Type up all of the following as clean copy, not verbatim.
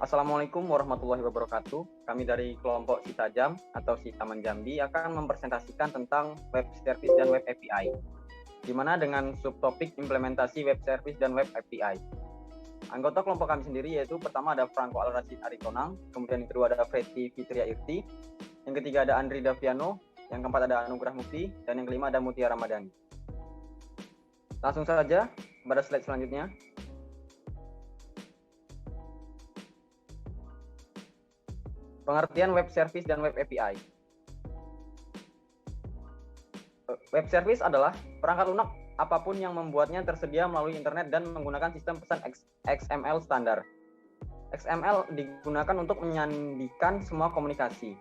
Assalamualaikum warahmatullahi wabarakatuh. Kami dari kelompok Sitajam atau Sitaman Jambi akan mempresentasikan tentang web service dan web API, di mana dengan subtopik implementasi web service dan web API. Anggota kelompok kami sendiri yaitu pertama ada Franco Al-Rashid Aritonang, kemudian yang kedua ada Fetty Fitria Irti, yang ketiga ada Andri Daviano, yang keempat ada Anugrah Mukti, dan yang kelima ada Mutia Ramadhani. Langsung saja pada slide selanjutnya. Pengertian web service dan web API. Web service adalah perangkat lunak apapun yang membuatnya tersedia melalui internet dan menggunakan sistem pesan XML standar. XML digunakan untuk menyandingkan semua komunikasi.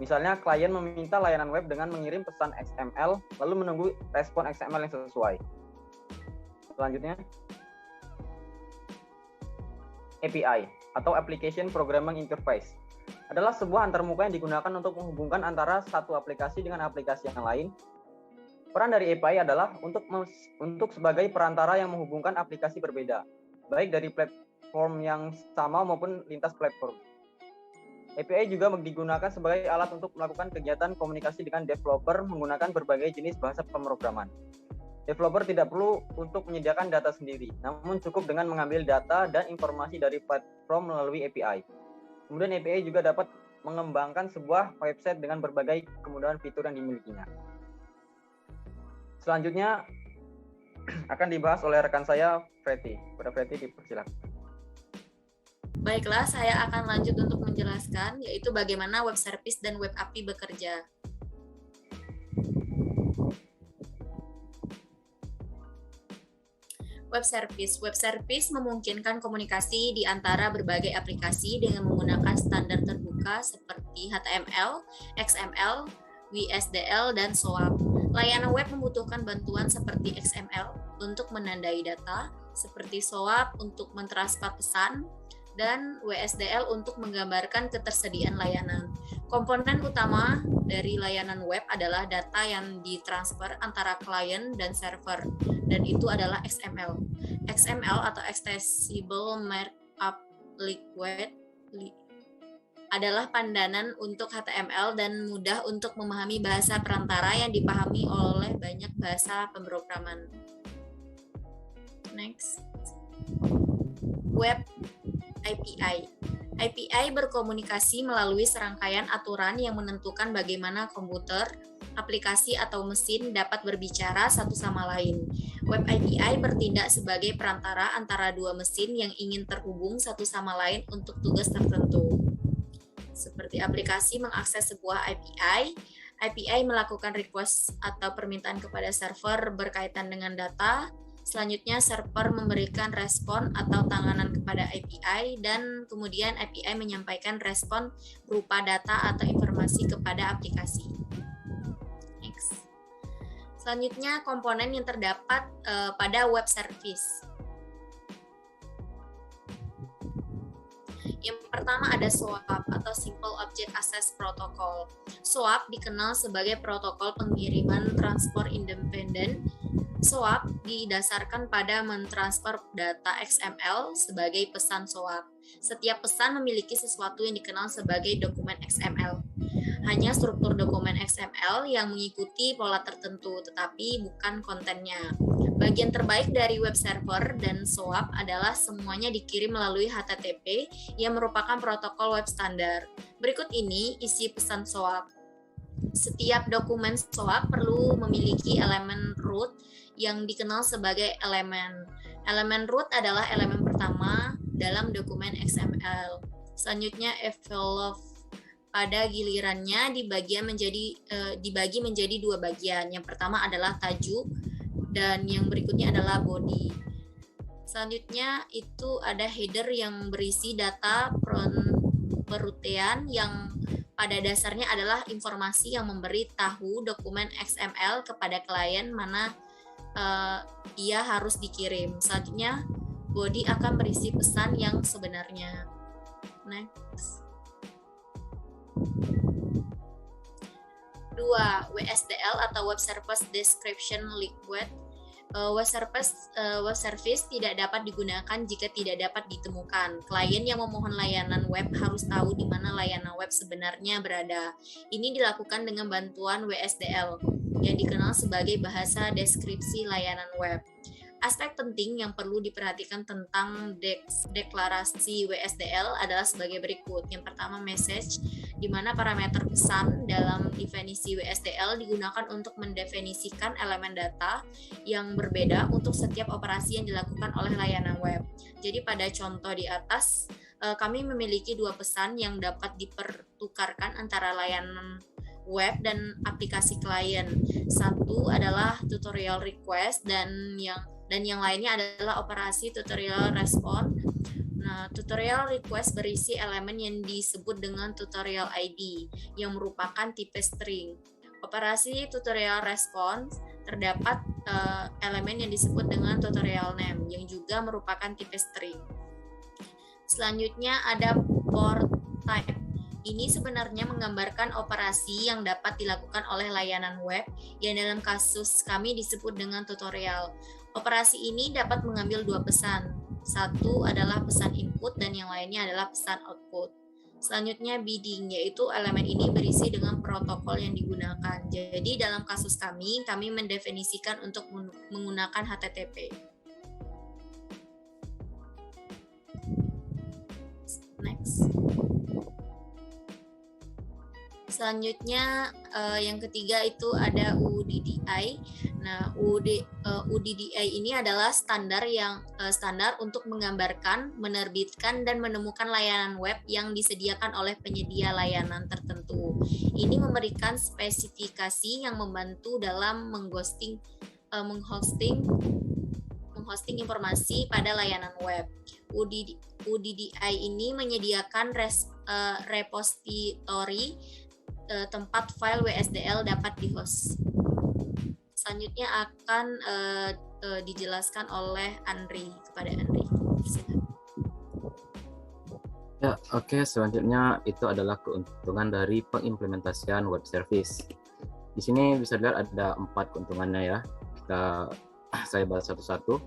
Misalnya, klien meminta layanan web dengan mengirim pesan XML, lalu menunggu respon XML yang sesuai. Selanjutnya, API atau Application Programming Interface adalah sebuah antarmuka yang digunakan untuk menghubungkan antara satu aplikasi dengan aplikasi yang lain. Peran dari API adalah untuk sebagai perantara yang menghubungkan aplikasi berbeda, baik dari platform yang sama maupun lintas platform. API juga digunakan sebagai alat untuk melakukan kegiatan komunikasi dengan developer menggunakan berbagai jenis bahasa pemrograman. Developer tidak perlu untuk menyediakan data sendiri, namun cukup dengan mengambil data dan informasi dari platform melalui API. Kemudian API juga dapat mengembangkan sebuah website dengan berbagai kemudahan fitur yang dimilikinya. Selanjutnya akan dibahas oleh rekan saya, Fetty. Pada Fetty dipersilakan. Baiklah, saya akan lanjut untuk menjelaskan, yaitu bagaimana web service dan web API bekerja. Web service memungkinkan komunikasi di antara berbagai aplikasi dengan menggunakan standar terbuka seperti HTML, XML, WSDL, dan SOAP. Layanan web membutuhkan bantuan seperti XML untuk menandai data, seperti SOAP untuk mentransfer pesan, dan WSDL untuk menggambarkan ketersediaan layanan. Komponen utama dari layanan web adalah data yang ditransfer antara klien dan server, dan itu adalah XML. XML atau Extensible Markup Language adalah pandanan untuk HTML dan mudah untuk memahami bahasa perantara yang dipahami oleh banyak bahasa pemrograman. Next. Web API. API berkomunikasi melalui serangkaian aturan yang menentukan bagaimana komputer, aplikasi atau mesin dapat berbicara satu sama lain. Web API bertindak sebagai perantara antara dua mesin yang ingin terhubung satu sama lain untuk tugas tertentu. Seperti aplikasi mengakses sebuah API, API melakukan request atau permintaan kepada server berkaitan dengan data. Selanjutnya, server memberikan respon atau tanganan kepada API dan kemudian API menyampaikan respon berupa data atau informasi kepada aplikasi. Next. Selanjutnya, komponen yang terdapat pada web service. Yang pertama ada SOAP atau Simple Object Access Protocol. SOAP dikenal sebagai protokol pengiriman transport independen. SOAP didasarkan pada mentransfer data XML sebagai pesan SOAP. Setiap pesan memiliki sesuatu yang dikenal sebagai dokumen XML. Hanya struktur dokumen XML yang mengikuti pola tertentu, tetapi bukan kontennya. Bagian terbaik dari web server dan SOAP adalah semuanya dikirim melalui HTTP yang merupakan protokol web standar. Berikut ini isi pesan SOAP. Setiap dokumen SOAP perlu memiliki elemen root yang dikenal sebagai elemen. Elemen root adalah elemen pertama dalam dokumen XML. Selanjutnya envelope pada gilirannya dibagi menjadi dua bagian. Yang pertama adalah tajuk dan yang berikutnya adalah body. Selanjutnya itu ada header yang berisi data perutean yang pada dasarnya adalah informasi yang memberi tahu dokumen XML kepada klien mana ia harus dikirim. Selanjutnya, body akan berisi pesan yang sebenarnya. Next. 2. WSDL atau Web Service Description Language. Web service tidak dapat digunakan jika tidak dapat ditemukan. Klien yang memohon layanan web harus tahu di mana layanan web sebenarnya berada. Ini dilakukan dengan bantuan WSDL, yang dikenal sebagai bahasa deskripsi layanan web. Aspek penting yang perlu diperhatikan tentang deklarasi WSDL adalah sebagai berikut. Yang pertama, message, di mana parameter pesan dalam definisi WSDL digunakan untuk mendefinisikan elemen data yang berbeda untuk setiap operasi yang dilakukan oleh layanan web. Jadi pada contoh di atas, kami memiliki dua pesan yang dapat dipertukarkan antara layanan web dan aplikasi klien. Satu adalah tutorial request dan yang lainnya adalah operasi tutorial respon. Nah, tutorial request berisi elemen yang disebut dengan tutorial ID yang merupakan tipe string. Operasi tutorial response terdapat elemen yang disebut dengan tutorial name yang juga merupakan tipe string. Selanjutnya ada port type. Ini sebenarnya menggambarkan operasi yang dapat dilakukan oleh layanan web yang dalam kasus kami disebut dengan tutorial. Operasi ini dapat mengambil dua pesan. Satu adalah pesan input dan yang lainnya adalah pesan output. Selanjutnya bidding, yaitu elemen ini berisi dengan protokol yang digunakan. Jadi dalam kasus kami mendefinisikan untuk menggunakan HTTP. Next. Selanjutnya yang ketiga itu ada UDDI. Nah, UDDI ini adalah standar untuk menggambarkan, menerbitkan dan menemukan layanan web yang disediakan oleh penyedia layanan tertentu. Ini memberikan spesifikasi yang membantu dalam menghosting informasi pada layanan web. UDDI ini menyediakan repository tempat file WSDL dapat di-host. Selanjutnya akan dijelaskan oleh Andri, kepada Andri. Ya, oke. Selanjutnya itu adalah keuntungan dari pengimplementasian web service. Di sini bisa dilihat ada 4 keuntungannya ya. Saya bahas satu-satu.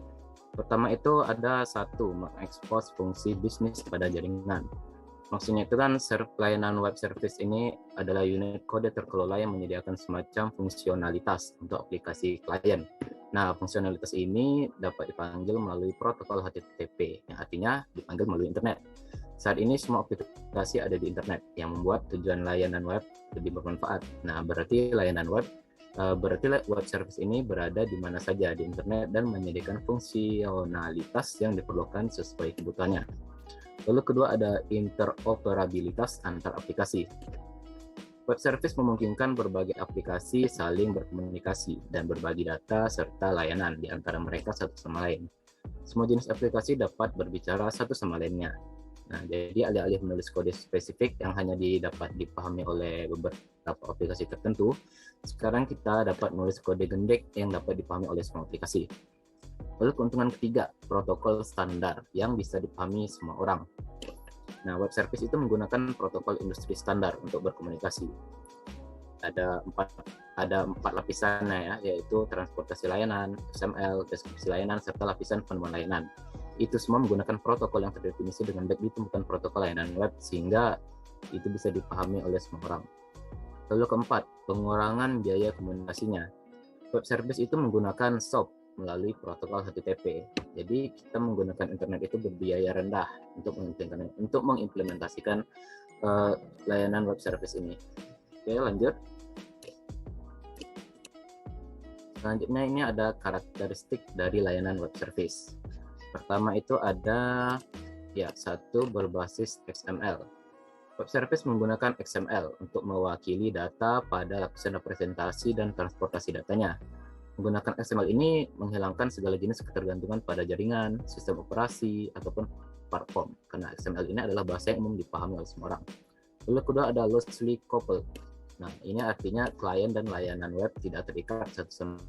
Pertama itu ada satu, mengekspos fungsi bisnis pada jaringan. Maksudnya itu kan layanan web service ini adalah unit kode terkelola yang menyediakan semacam fungsionalitas untuk aplikasi klien. Nah, fungsionalitas ini dapat dipanggil melalui protokol HTTP, yang artinya dipanggil melalui internet. Saat ini semua aplikasi ada di internet, yang membuat tujuan layanan web lebih bermanfaat. Nah, berarti web service ini berada di mana saja di internet dan menyediakan fungsionalitas yang diperlukan sesuai kebutuhannya. Lalu kedua ada interoperabilitas antar aplikasi. Web service memungkinkan berbagai aplikasi saling berkomunikasi dan berbagi data serta layanan di antara mereka satu sama lain. Semua jenis aplikasi dapat berbicara satu sama lainnya. Nah, jadi alih-alih menulis kode spesifik yang hanya dapat dipahami oleh beberapa aplikasi tertentu, sekarang kita dapat menulis kode gendek yang dapat dipahami oleh semua aplikasi. Lalu keuntungan ketiga, protokol standar yang bisa dipahami semua orang. Nah, web service itu menggunakan protokol industri standar untuk berkomunikasi. Ada empat lapisannya ya, yaitu transportasi layanan, XML, deskripsi layanan, serta lapisan penemuan layanan. Itu semua menggunakan protokol yang terdefinisi dengan baik, ditemukan protokol layanan web sehingga itu bisa dipahami oleh semua orang. Lalu keempat, pengurangan biaya komunikasinya. Web service itu menggunakan SOAP melalui protokol HTTP. Jadi kita menggunakan internet itu berbiaya rendah untuk mengimplementasikan layanan web service ini. Oke, lanjut. Selanjutnya ini ada karakteristik dari layanan web service. Pertama itu ada satu, berbasis XML. Web service menggunakan XML untuk mewakili data pada lapisan representasi dan transportasi datanya. Menggunakan XML ini menghilangkan segala jenis ketergantungan pada jaringan, sistem operasi, ataupun platform. Karena XML ini adalah bahasa yang umum dipahami oleh semua orang. Lalu kedua ada loosely coupled. Nah, ini artinya klien dan layanan web tidak terikat satu sama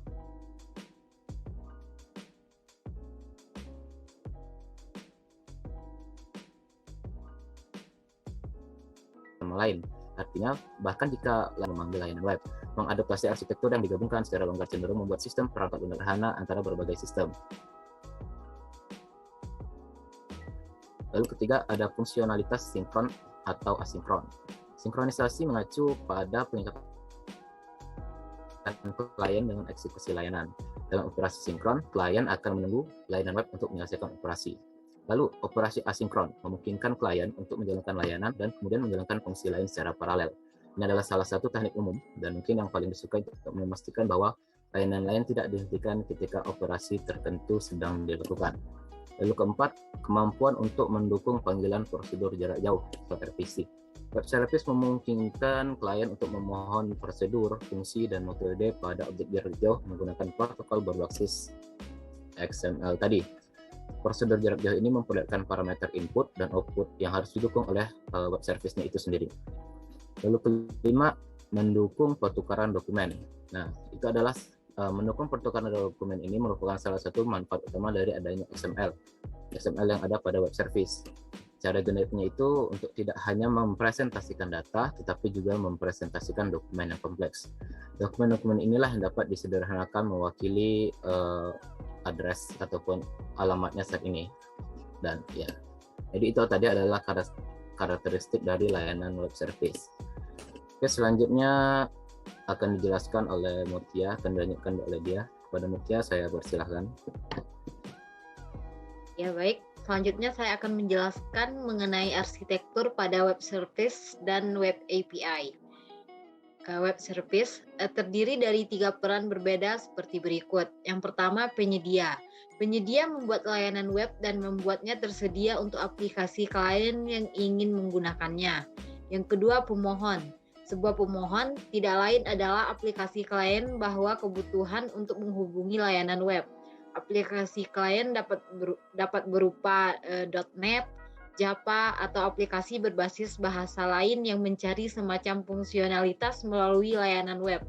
lain. Artinya, bahkan jika memanggil layanan web, mengadaptasi arsitektur yang digabungkan secara longgar cenderung membuat sistem perangkat sederhana antara berbagai sistem. Lalu ketiga, ada fungsionalitas sinkron atau asinkron. Sinkronisasi mengacu pada pengikatan klien dengan eksekusi layanan. Dalam operasi sinkron, klien akan menunggu layanan web untuk menyelesaikan operasi. Lalu, operasi asinkron memungkinkan klien untuk menjalankan layanan dan kemudian menjalankan fungsi lain secara paralel. Ini adalah salah satu teknik umum dan mungkin yang paling disukai untuk memastikan bahwa layanan lain tidak dihentikan ketika operasi tertentu sedang dilakukan. Lalu keempat, kemampuan untuk mendukung panggilan prosedur jarak jauh atau RPC. Web service memungkinkan klien untuk memohon prosedur, fungsi, dan metode pada objek jarak jauh menggunakan protokol berbasis XML tadi. Prosedur jarak jauh ini memperlihatkan parameter input dan output yang harus didukung oleh web service-nya itu sendiri. Lalu kelima, mendukung pertukaran dokumen. Nah, itu adalah mendukung pertukaran dokumen ini merupakan salah satu manfaat utama dari adanya XML yang ada pada web service. Cara generiknya itu untuk tidak hanya mempresentasikan data, tetapi juga mempresentasikan dokumen yang kompleks. Dokumen-dokumen inilah yang dapat disederhanakan mewakili address ataupun alamatnya saat ini. Dan ya, jadi itu tadi adalah karakteristik dari layanan web service. Oke, selanjutnya akan dijelaskan oleh Mutia, akan dilanjutkan oleh dia. Kepada Mutia, saya persilahkan. Ya baik, selanjutnya saya akan menjelaskan mengenai arsitektur pada web service dan web API. Web service terdiri dari 3 peran berbeda seperti berikut. Yang pertama, penyedia. Penyedia membuat layanan web dan membuatnya tersedia untuk aplikasi klien yang ingin menggunakannya. Yang kedua, pemohon. Sebuah pemohon tidak lain adalah aplikasi klien bahwa kebutuhan untuk menghubungi layanan web. Aplikasi klien dapat berupa .NET, Java, atau aplikasi berbasis bahasa lain yang mencari semacam fungsionalitas melalui layanan web.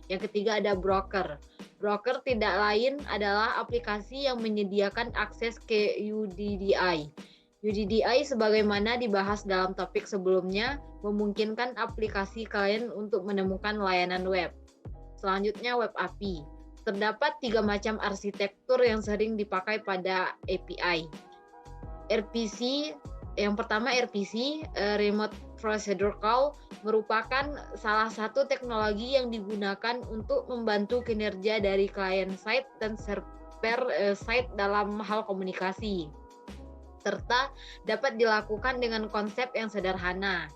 Yang ketiga ada broker. Broker tidak lain adalah aplikasi yang menyediakan akses ke UDDI. UDDI sebagaimana dibahas dalam topik sebelumnya memungkinkan aplikasi klien untuk menemukan layanan web. Selanjutnya web API. Terdapat 3 macam arsitektur yang sering dipakai pada API. RPC, yang pertama RPC, Remote Procedure Call, merupakan salah satu teknologi yang digunakan untuk membantu kinerja dari client side dan server side dalam hal komunikasi, serta dapat dilakukan dengan konsep yang sederhana.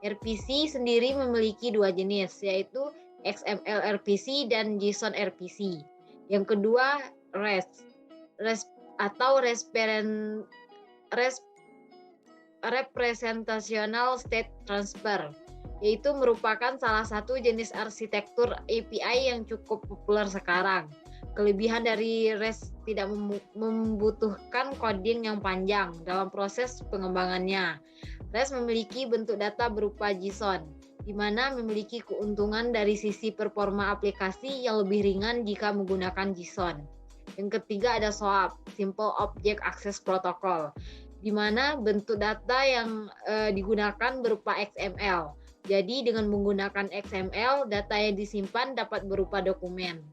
RPC sendiri memiliki 2 jenis, yaitu XML RPC dan JSON RPC. Yang kedua, REST atau Representational State Transfer, yaitu merupakan salah satu jenis arsitektur API yang cukup populer sekarang. Kelebihan dari REST tidak membutuhkan coding yang panjang dalam proses pengembangannya. REST memiliki bentuk data berupa JSON, di mana memiliki keuntungan dari sisi performa aplikasi yang lebih ringan jika menggunakan JSON. Yang ketiga ada SOAP, Simple Object Access Protocol, di mana bentuk data yang digunakan berupa XML. Jadi dengan menggunakan XML, data yang disimpan dapat berupa dokumen.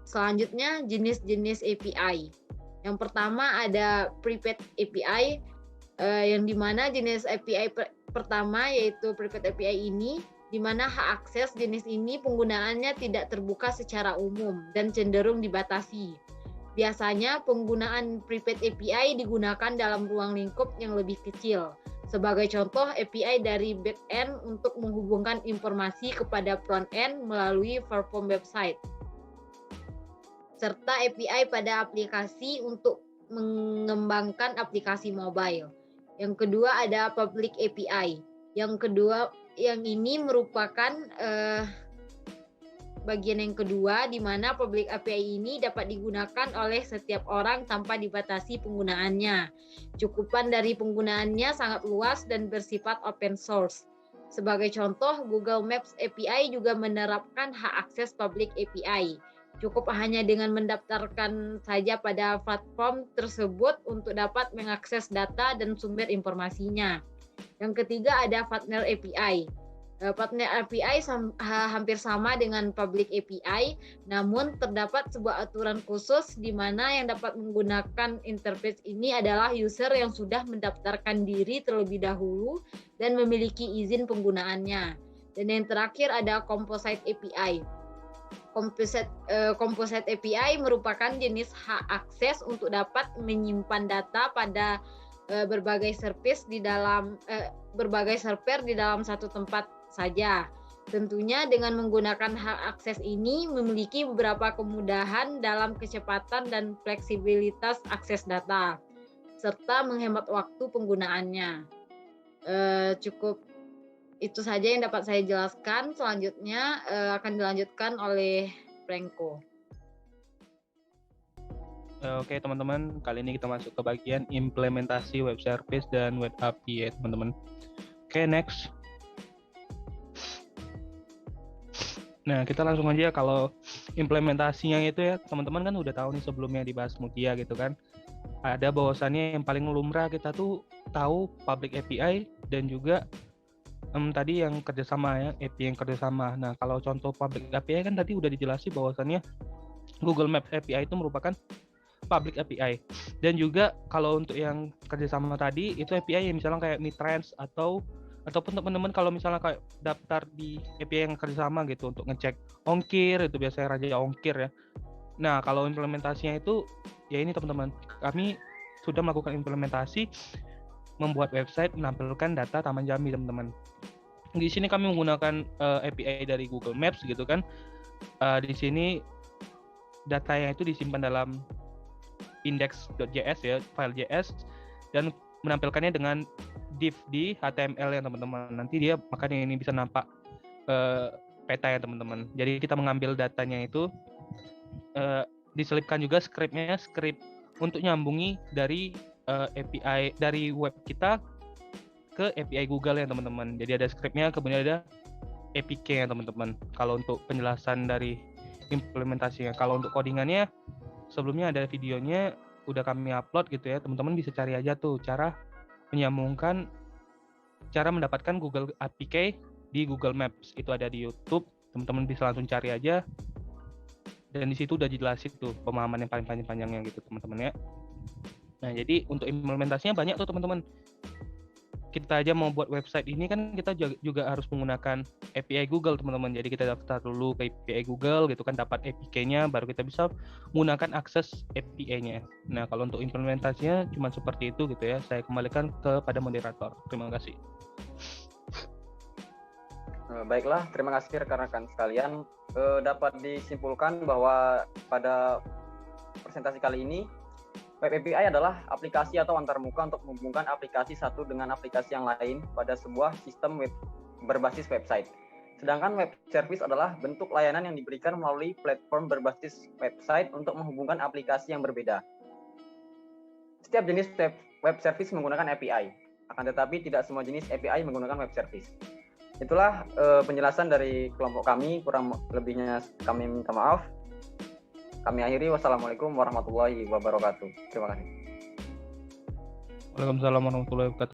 Selanjutnya jenis-jenis API. Yang pertama ada Prepaid API, yang dimana jenis API pertama yaitu Prepaid API ini, di mana hak akses jenis ini penggunaannya tidak terbuka secara umum dan cenderung dibatasi. Biasanya penggunaan Prepaid API digunakan dalam ruang lingkup yang lebih kecil. Sebagai contoh, API dari back-end untuk menghubungkan informasi kepada front-end melalui platform website, serta API pada aplikasi untuk mengembangkan aplikasi mobile. Yang kedua ada Public API. Yang ini merupakan bagian yang kedua, di mana Public API ini dapat digunakan oleh setiap orang tanpa dibatasi penggunaannya. Cakupan dari penggunaannya sangat luas dan bersifat open source. Sebagai contoh, Google Maps API juga menerapkan hak akses Public API. Cukup hanya dengan mendaftarkan saja pada platform tersebut untuk dapat mengakses data dan sumber informasinya. Yang ketiga ada Partner API. Partner API hampir sama dengan public API, namun terdapat sebuah aturan khusus di mana yang dapat menggunakan interface ini adalah user yang sudah mendaftarkan diri terlebih dahulu dan memiliki izin penggunaannya. Dan yang terakhir ada Composite API. Composite API merupakan jenis hak akses untuk dapat menyimpan data pada berbagai service di dalam berbagai server di dalam satu tempat saja. Tentunya dengan menggunakan hak akses ini memiliki beberapa kemudahan dalam kecepatan dan fleksibilitas akses data, serta menghemat waktu penggunaannya. Cukup itu saja yang dapat saya jelaskan. Selanjutnya akan dilanjutkan oleh Franco. Oke teman-teman, kali ini kita masuk ke bagian implementasi web service dan web API ya teman-teman. Oke, next. Nah, kita langsung aja. Kalau implementasinya itu ya, teman-teman kan udah tahu nih sebelumnya dibahas Mutia gitu kan. Ada bahwasannya yang paling lumrah kita tuh tahu public API dan juga tadi yang kerjasama ya, API yang kerjasama. Nah, kalau contoh public API kan tadi udah dijelasin bahwasannya Google Maps API itu merupakan public API. Dan juga kalau untuk yang kerjasama tadi itu API yang misalnya kayak Mitrans ataupun teman-teman kalau misalnya kayak daftar di API yang kerjasama gitu untuk ngecek ongkir, itu biasanya Raja Ongkir ya. Nah, kalau implementasinya itu ya ini teman-teman, kami sudah melakukan implementasi membuat website menampilkan data Taman Jambi teman-teman. Di sini kami menggunakan API dari Google Maps gitu kan. Di sini datanya itu disimpan dalam index.js ya, file JS, dan menampilkannya dengan div di HTML ya teman-teman. Nanti dia makanya ini bisa nampak peta ya teman-teman. Jadi kita mengambil datanya itu diselipkan juga script untuk nyambungi dari API dari web kita ke API Google ya teman-teman. Jadi ada scriptnya, kemudian ada APK ya teman-teman. Kalau untuk penjelasan dari implementasinya, kalau untuk codingannya sebelumnya ada videonya udah kami upload gitu ya, teman-teman bisa cari aja tuh cara menyambungkan, cara mendapatkan Google APK di Google Maps, itu ada di YouTube, teman-teman bisa langsung cari aja, dan di situ udah dijelasin tuh pemahaman yang paling panjang-panjangnya gitu teman-teman ya. Nah jadi untuk implementasinya banyak tuh teman-teman. Kita aja mau buat website ini kan kita juga harus menggunakan API Google teman-teman. Jadi kita daftar dulu ke API Google gitu kan, dapat APK-nya, baru kita bisa menggunakan akses API-nya. Nah kalau untuk implementasinya cuma seperti itu gitu ya. Saya kembalikan kepada moderator. Terima kasih. Baiklah, terima kasih rekan-rekan sekalian. Dapat disimpulkan bahwa pada presentasi kali ini Web API adalah aplikasi atau antarmuka untuk menghubungkan aplikasi satu dengan aplikasi yang lain pada sebuah sistem web berbasis website. Sedangkan web service adalah bentuk layanan yang diberikan melalui platform berbasis website untuk menghubungkan aplikasi yang berbeda. Setiap jenis web service menggunakan API, akan tetapi tidak semua jenis API menggunakan web service. Itulah penjelasan dari kelompok kami, kurang lebihnya kami minta maaf. Kami akhiri, wassalamualaikum warahmatullahi wabarakatuh. Terima kasih. Waalaikumsalam warahmatullahi wabarakatuh.